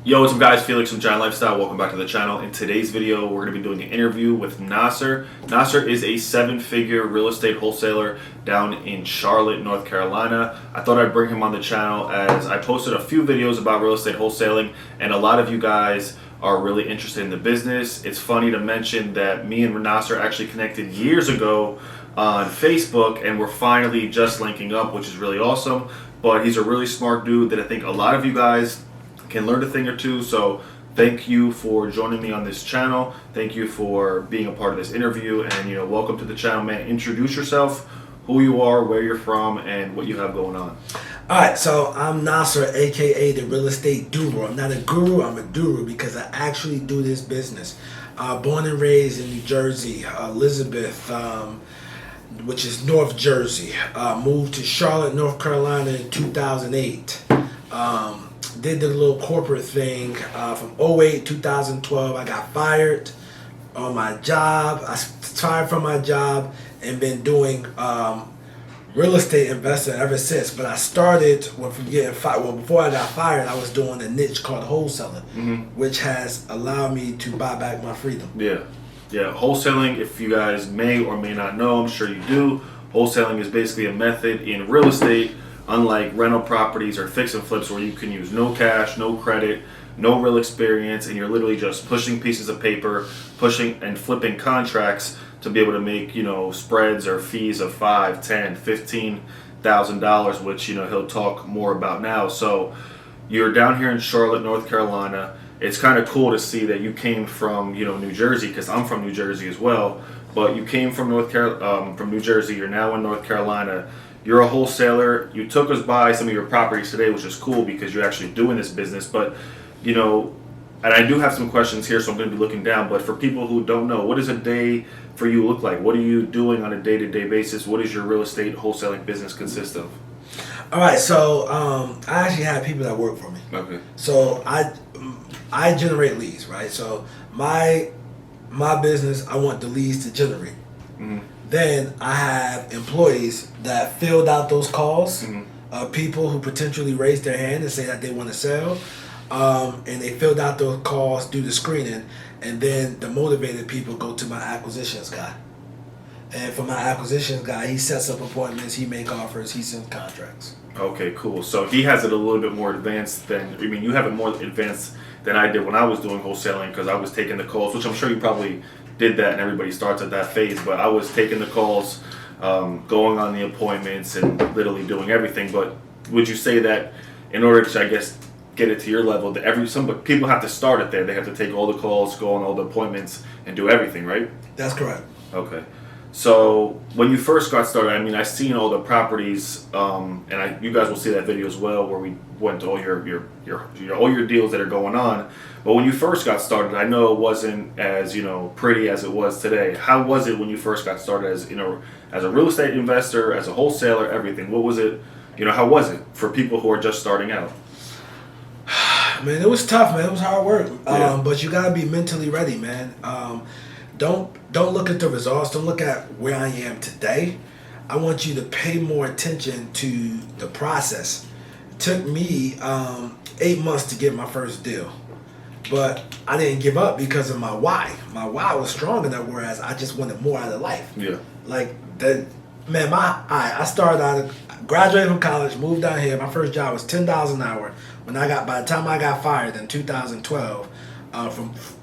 Yo, what's up guys, Felix from Giant Lifestyle. Welcome back to the channel. In today's video, we're going to be doing an interview with Nasser. Nasser is a 7-figure real estate wholesaler down in Charlotte, North Carolina. I thought I'd bring him on the channel as I posted a few videos about real estate wholesaling and a lot of you guys are really interested in the business. It's funny to mention that me and Nasser actually connected years ago on Facebook and we're finally just linking up, which is really awesome. But he's a really smart dude that I think a lot of you guys can learn a thing or two. So thank you for joining me on this channel. Thank you for being a part of this interview, and welcome to the channel, man. Introduce yourself, who you are, where you're from, and what you have going on. All right, so I'm Nasser, aka the real estate guru. I'm not a guru, I'm a guru because I actually do this business. Born and raised in New Jersey, Elizabeth, which is North Jersey. Moved to Charlotte, North Carolina in 2008. Did the little corporate thing from 08, 2012. I got fired on my job. I fired from my job and been doing real estate investing ever since. But I started from getting fired. Well, before I got fired, I was doing a niche called wholesaling, which has allowed me to buy back my freedom. Yeah. Wholesaling, if you guys may or may not know, I'm sure you do. Wholesaling is basically a method in real estate, unlike rental properties or fix and flips, where you can use no cash, no credit, no real experience, and you're literally just pushing pieces of paper, pushing and flipping contracts to be able to make, spreads or fees of $5,000, $10,000, $15,000, which, he'll talk more about now. So you're down here in Charlotte, North Carolina. It's kind of cool to see that you came from, New Jersey, because I'm from New Jersey as well. But you came from from New Jersey. You're now in North Carolina. You're a wholesaler. You took us by some of your properties today, which is cool because you're actually doing this business. But, and I do have some questions here, so I'm going to be looking down. But for people who don't know, what does a day for you look like? What are you doing on a day-to-day basis? What does your real estate wholesaling business consist of? All right, so I actually have people that work for me. Okay. So I generate leads, right? So my business, I want the leads to generate. Mm-hmm. Then I have employees that filled out those calls, people who potentially raised their hand and say that they want to sell, and they filled out those calls, do the screening, and then the motivated people go to my acquisitions guy. And for my acquisitions guy, he sets up appointments, he makes offers, he sends contracts. Okay, cool. So he has it a little bit more advanced than, you have it more advanced than I did when I was doing wholesaling, because I was taking the calls, which I'm sure you probably did that, and everybody starts at that phase. But I was taking the calls, going on the appointments, and literally doing everything. But would you say that in order to, I guess, get it to your level, that some people have to start it there? They have to take all the calls, go on all the appointments, and do everything, right? That's correct. Okay. So when you first got started, I've seen all the properties, and you guys will see that video as well, where we went to all your deals that are going on. But when you first got started, I know it wasn't as pretty as it was today. How was it when you first got started as as a real estate investor, as a wholesaler, everything? What was it? How was it for people who are just starting out? Man, it was tough, man. It was hard work. Yeah. But you gotta be mentally ready, man. Don't look at the results. Don't look at where I am today. I want you to pay more attention to the process. It took me 8 months to get my first deal, but I didn't give up because of my why. My why was strong enough, whereas I just wanted more out of life. Yeah. I started out, graduated from college, moved down here. My first job was $10 an hour. By the time I got fired in 2012,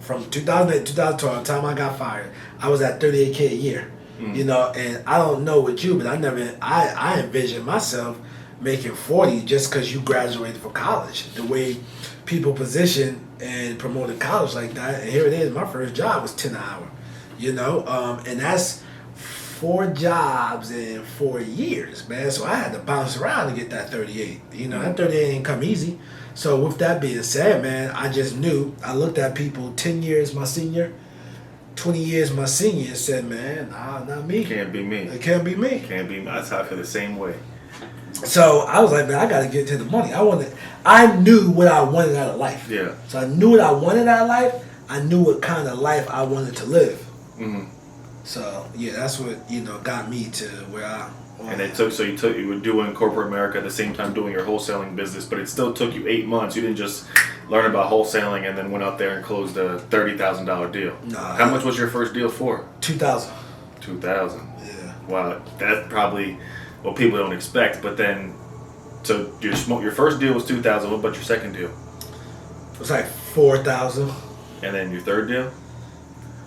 from 2008 to 2012, the time I got fired, I was at $38K a year. And I don't know with you, but I envisioned myself making 40 just because you graduated from college. The way people position and promoted college like that, and here it is, my first job was 10 an hour, and that's 4 jobs in 4 years, man. So I had to bounce around to get that 38. That 38 ain't come easy. So with that being said, man, I just knew. I looked at people 10 years my senior, 20 years my senior, and said, man, nah, not me. Can't be me. It can't be me. Can't be me. That's how I feel the same way. So I was like, man, I got to get to the money. I knew what I wanted out of life. Yeah. So I knew what I wanted out of life. I knew what kind of life I wanted to live. Mm-hmm. So yeah, that's what got me to where I And it took, you were doing corporate America at the same time doing your wholesaling business, but it still took you 8 months. You didn't just learn about wholesaling, and then went out there and closed a $30,000 deal. Nah. How much was your first deal for? 2,000. 2,000. Yeah. Wow, that's probably what people don't expect. But then, so your first deal was 2,000. What about your second deal? It was like 4,000. And then your third deal?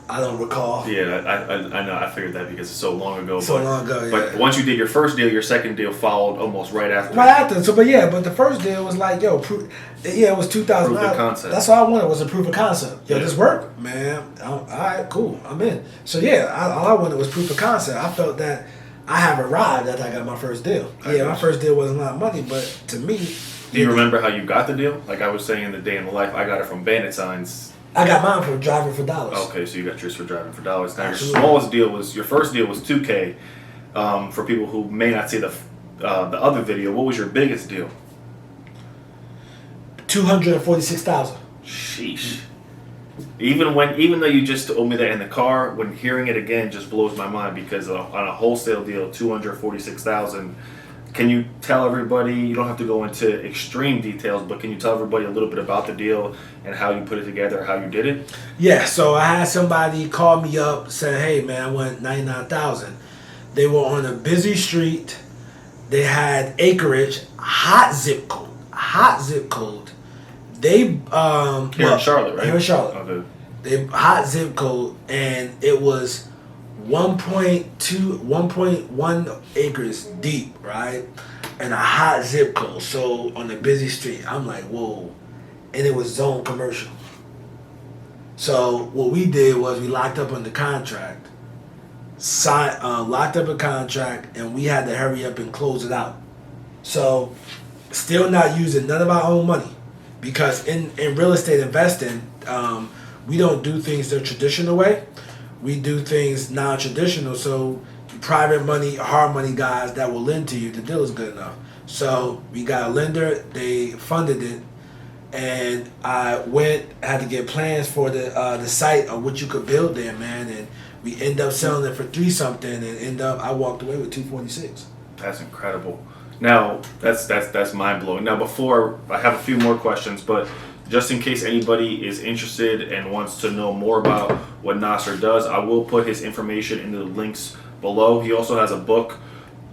I don't recall. Yeah, I know. I figured that because it's so long ago. So long ago, yeah. But once you did your first deal, your second deal followed almost right after. Right after. So, but the first deal was like, yo, it was 2,000. Proof of concept. That's all I wanted was a proof of concept. Yo, Yeah. this work, man. All right, cool. I'm in. So all I wanted was proof of concept. I felt that I have arrived after I got my first deal. My first deal wasn't a lot of money, but to me. Do you remember how you got the deal? Like I was saying in the day in the life, I got it from Bandit Signs. I got mine for driving for dollars. Okay, so you got yours for driving for dollars. Now Absolutely. your smallest deal your first deal was $2K. For people who may not see the other video, what was your biggest deal? 246,000. Sheesh. Even though you just told me that in the car, when hearing it again just blows my mind because on a wholesale deal, 246,000. Can you tell everybody? You don't have to go into extreme details, but can you tell everybody a little bit about the deal and how you put it together, how you did it? Yeah, so I had somebody call me up saying, "Hey, man, I want 99,000." They were on a busy street. They had acreage, hot zip code. They Here in Charlotte, right? Here in Charlotte. Okay. They hot zip code, and it was 1.1 acres deep, right? And a hot zip code. So on a busy street, I'm like, whoa. And it was zone commercial. So what we did was we locked up on the contract, locked up a contract, and we had to hurry up and close it out. So still not using none of our own money, because in real estate investing, we don't do things the traditional way. We do things non-traditional, so private money, hard money guys that will lend to you, the deal is good enough. So we got a lender, they funded it, and I had to get plans for the site of what you could build there, man, and we end up selling it for 3-something, and I walked away with 246. That's incredible. Now, that's mind-blowing. Now, before, I have a few more questions, but just in case anybody is interested and wants to know more about what Nasser does, I will put his information in the links below. He also has a book.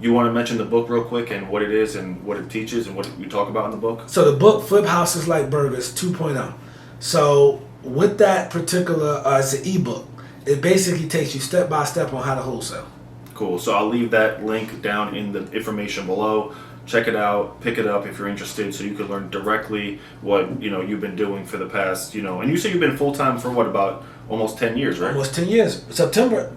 You want to mention the book real quick and what it is and what it teaches and what we talk about in the book? So the book, Flip Houses Like Burgers 2.0. So with that particular, it's an ebook. It basically takes you step by step on how to wholesale. Cool. So I'll leave that link down in the information below. Check it out, pick it up if you're interested, so you can learn directly what you've been doing for the past, and you say you've been full-time for what, about almost 10 years, right? Almost 10 years. September,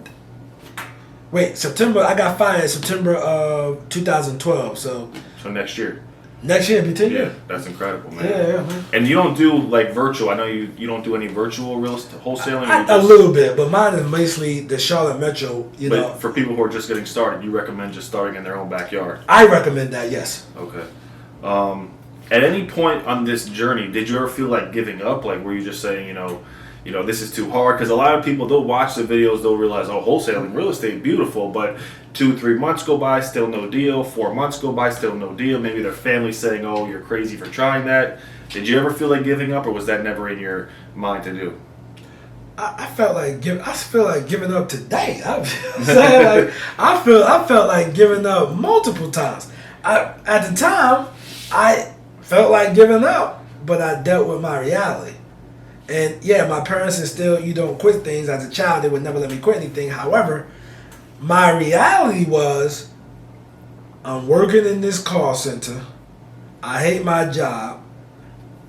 I got fired in September of 2012, so next year. Next year it'll be 10 Yeah, years. that's incredible, man. Yeah, man. And you don't do like virtual. I know you don't do any virtual real estate wholesaling. A little bit, but mine is basically the Charlotte Metro, But for people who are just getting started, you recommend just starting in their own backyard. I recommend that, yes. Okay. At any point on this journey, did you ever feel like giving up? Like, were you just saying, this is too hard? Because a lot of people, they'll watch the videos, they'll realize, oh, wholesaling, real estate, beautiful, but 2-3 months go by, still no deal. 4 months go by, still no deal. Maybe their family's saying, oh, you're crazy for trying that. Did you ever feel like giving up, or was that never in your mind to do? I felt like giving up today. I felt like giving up multiple times. At the time, I felt like giving up, but I dealt with my reality. And yeah, my parents instilled you don't quit things. As a child, they would never let me quit anything. However, my reality was I'm working in this call center. I hate my job.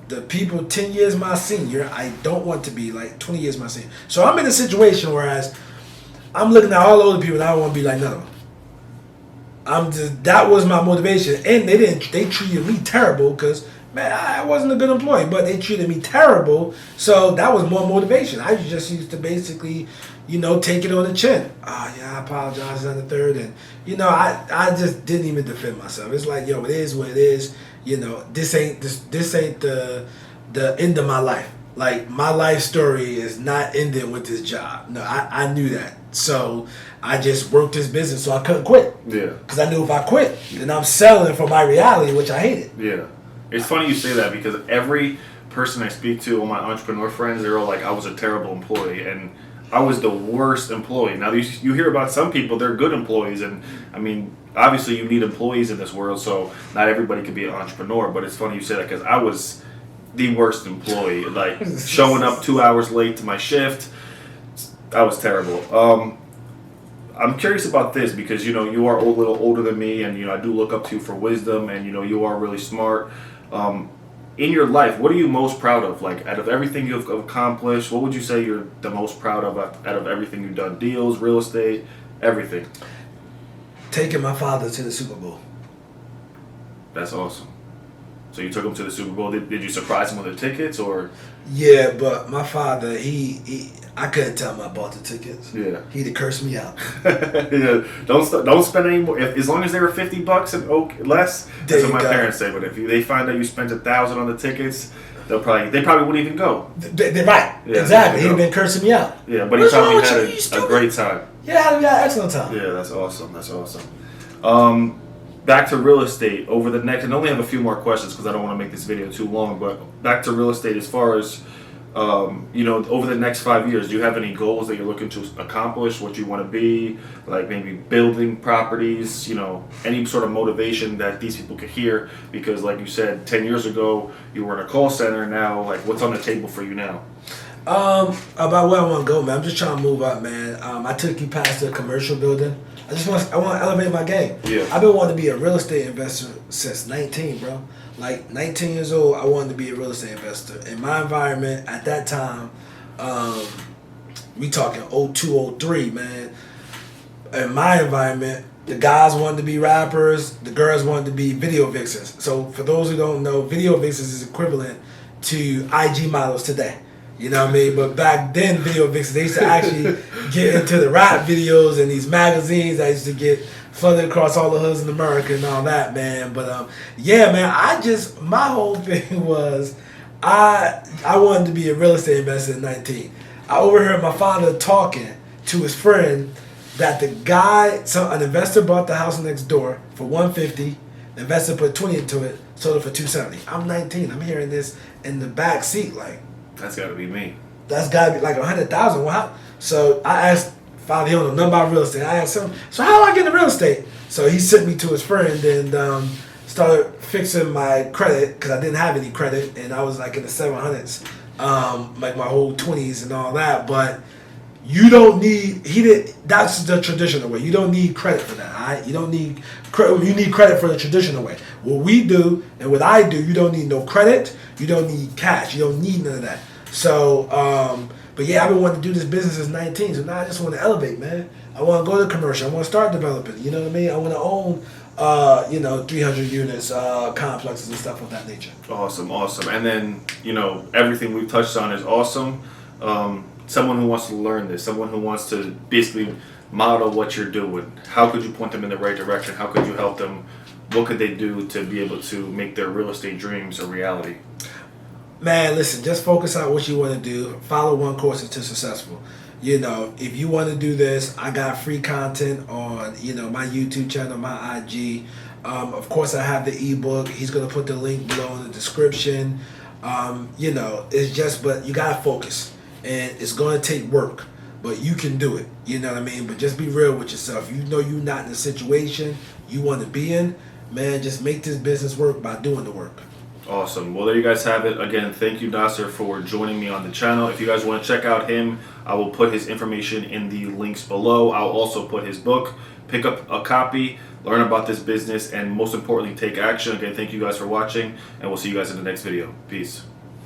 The people 10 years my senior, I don't want to be like 20 years my senior. So I'm in a situation whereas I'm looking at all the other people and I don't want to be like none of them. That was my motivation. And they treated me terrible because, man, I wasn't a good employee, but they treated me terrible. So that was more motivation. I just used to basically, take it on the chin. Oh, yeah, I apologize on the third. And, I just didn't even defend myself. It's like, it is what it is. This ain't the end of my life. Like, my life story is not ending with this job. No, I knew that. So I just worked this business so I couldn't quit. Yeah. Because I knew if I quit, then I'm selling for my reality, which I hated. Yeah. It's funny you say that because every person I speak to, all my entrepreneur friends, they're all like, I was a terrible employee, and I was the worst employee. Now you hear about some people, they're good employees, and I mean, obviously you need employees in this world, so not everybody can be an entrepreneur. But it's funny you say that because I was the worst employee, like showing up 2 hours late to my shift. I was terrible. I'm curious about this because you are a little older than me, and I do look up to you for wisdom, and you are really smart. In your life, what are you most proud of? Like, out of everything you've accomplished, what would you say you're the most proud of out of everything you've done? Deals, real estate, everything. Taking my father to the Super Bowl. That's awesome. So you took him to the Super Bowl. Did you surprise him with the tickets, or? Yeah, but my father, I couldn't tell him I bought the tickets. Yeah. He'd have cursed me out. Yeah. Don't spend any more. As long as they were $50 and less, that's what my parents say. But if they find out you spent $1,000 on the tickets, they probably wouldn't even go. They're right. Yeah, exactly. He'd been cursing me out. Yeah, but he probably had a great time. Yeah, I had an excellent time. Yeah, that's awesome. That's awesome. Back to real estate over the next, and I only have a few more questions because I don't want to make this video too long, but back to real estate as far as, over the next 5 years, do you have any goals that you're looking to accomplish, what you want to be, like maybe building properties, any sort of motivation that these people could hear? Because like you said, 10 years ago, you were in a call center. Now, like, what's on the table for you now? About where I want to go, man. I'm just trying to move up, man. I took you past the commercial building. I want to elevate my game. Yeah. I've been wanting to be a real estate investor since 19, bro. Like 19 years old, I wanted to be a real estate investor. In my environment at that time, we talking 02, 03, man. In my environment, the guys wanted to be rappers, the girls wanted to be video vixens. So for those who don't know, video vixens is equivalent to IG models today. You know what I mean? But back then, video vixens, they used to actually get into the rap videos and these magazines that used to get flooded across all the hoods in America and all that, man. But yeah, man, my whole thing was I wanted to be a real estate investor at 19. I overheard my father talking to his friend that an investor bought the house next door for $150. The investor put 20 into it, sold it for $270. I'm 19. I'm hearing this in the back seat, like. That's got to be me. That's got to be like 100,000. Wow. So I asked Father, he don't know nothing about real estate. I asked him, so how do I get into real estate? So he sent me to his friend and started fixing my credit because I didn't have any credit and I was like in the 700s, like my whole 20s and all that. But you don't need, that's the traditional way. You don't need credit for that, all right? You don't need credit. You need credit for the traditional way. What we do and what I do, you don't need no credit. You don't need cash. You don't need none of that. So, but yeah, I've been wanting to do this business since 19. So now I just want to elevate, man. I want to go to commercial. I want to start developing. You know what I mean? I want to own, 300 units, complexes and stuff of that nature. Awesome. And then, everything we've touched on is awesome. Someone who wants to learn this, someone who wants to basically model what you're doing, how could you point them in the right direction? How could you help them? What could they do to be able to make their real estate dreams a reality? Man, listen, just focus on what you want to do. Follow one course until successful. If you want to do this, I got free content on, my YouTube channel, my IG. Of course, I have the ebook. He's going to put the link below in the description. It's just, but you got to focus. And it's going to take work, but you can do it. You know what I mean? But just be real with yourself. You know you're not in a situation you want to be in. Man, just make this business work by doing the work. Awesome. Well, there you guys have it. Again, thank you, Nasser, for joining me on the channel. If you guys want to check out him, I will put his information in the links below. I'll also put his book. Pick up a copy, learn about this business, and most importantly, take action. Again, thank you guys for watching, and we'll see you guys in the next video. Peace.